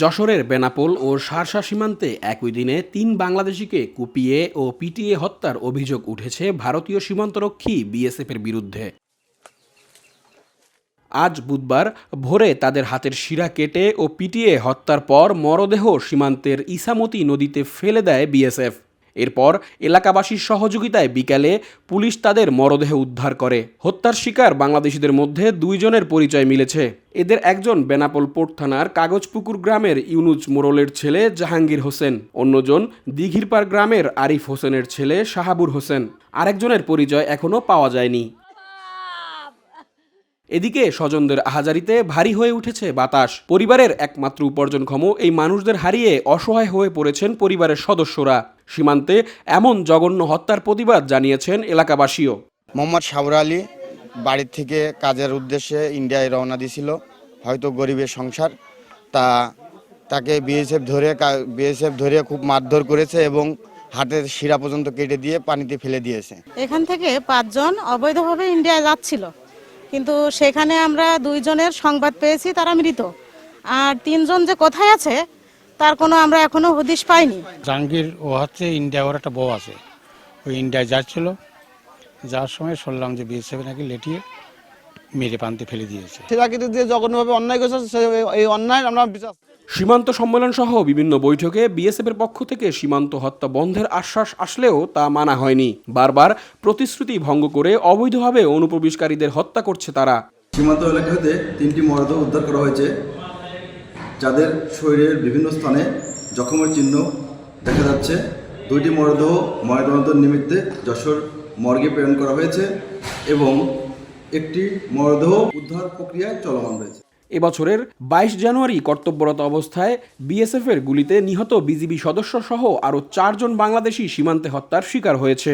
যশোরের বেনাপোল ও শার্শা সীমান্তে একই দিনে ৩ বাংলাদেশিকে কুপিয়ে ও পিটিয়ে হত্যার অভিযোগ উঠেছে ভারতীয় সীমান্তরক্ষী বিএসএফের বিরুদ্ধে। আজ বুধবার ভোরে তাদের হাতের শিরা কেটে ও পিটিয়ে হত্যার পর মরদেহ সীমান্তের ইসামতি নদীতে ফেলে দেয় বিএসএফ। এরপর এলাকাবাসীর সহযোগিতায় বিকালে পুলিশ তাদের মরদেহ উদ্ধার করে। হত্যার শিকার বাংলাদেশিদের মধ্যে 2 জনের পরিচয় মিলেছে। এদের একজন বেনাপোল পোর্ট থানার কাগজপুকুর গ্রামের ইউনুস মোড়লের ছেলে জাহাঙ্গীর হোসেন, অন্যজন দিঘিরপাড় গ্রামের আরিফ হোসেনের ছেলে শাহাবুর হোসেন। আরেকজনের পরিচয় এখনও পাওয়া যায়নি। এদিকে স্বজনদের আহাজারিতে ভারী হয়ে উঠেছে বাতাস। পরিবারের একমাত্র উপার্জনক্ষম এই মানুষদের হারিয়ে অসহায় হয়ে পড়েছেন পরিবারের সদস্যরা। সীমান্তে এমন জঘন্য হত্যার প্রতিবাদ জানিয়েছেন এলাকাবাসীও। মোহাম্মদ সাবর আলী বাড়ির থেকে কাজের উদ্দেশ্যে ইন্ডিয়ায় রওনা দিয়েছিল, হয়তো গরিবের সংসার, তাকে বিএসএফ ধরে খুব মারধর করেছে এবং হাতের শিরা পর্যন্ত কেটে দিয়ে পানিতে ফেলে দিয়েছে। এখান থেকে 5 জন অবৈধভাবে ইন্ডিয়ায় যাচ্ছিল, কিন্তু সেখানে আমরা 2 জনের সংবাদ পেয়েছি তারা মৃত, আর 3 জন যে কোথায় আছে তার কোনো আমরা এখনো হদিশ পাইনি। জাহাঙ্গীর ও হচ্ছে ইন্ডিয়া, ওর একটা বউ আছে, ওই ইন্ডিয়ায় যাচ্ছিল, যাওয়ার সময় শুনলাম যে বিএসএফ নাকি লেটিয়ে মেরে পানিতে ফেলে দিয়েছে। সেটা কিন্তু যে জঘন্যভাবে অন্যায় করেছে, এই অন্যায় আমরা বিচার। সীমান্ত সম্মেলন সহ বিভিন্ন বৈঠকে বিএসএফের পক্ষ থেকে সীমান্ত হত্যা বন্ধের আশ্বাস আসলেও তা মানা হয়নি। বারবার প্রতিশ্রুতি ভঙ্গ করে অবৈধভাবে অনুপ্রবেশকারীদের হত্যা করছে তারা। সীমান্ত এলাকা হতে 3টি মরদেহ উদ্ধার করা হয়েছে, যাদের শরীরের বিভিন্ন স্থানে জখমের চিহ্ন দেখা যাচ্ছে। 2টি মরদেহ ময়নাতদন্তের নিমিত্তে যশোর মর্গে প্রেরণ করা হয়েছে এবং একটি মরদেহ উদ্ধার প্রক্রিয়ায় চলমান রয়েছে। এবছরের 22 জানুয়ারি কর্তব্যরত অবস্থায় বিএসএফের গুলিতে নিহত বিজিবি সদস্য সহ আরও 4 জন বাংলাদেশি সীমান্তে হত্যার শিকার হয়েছে।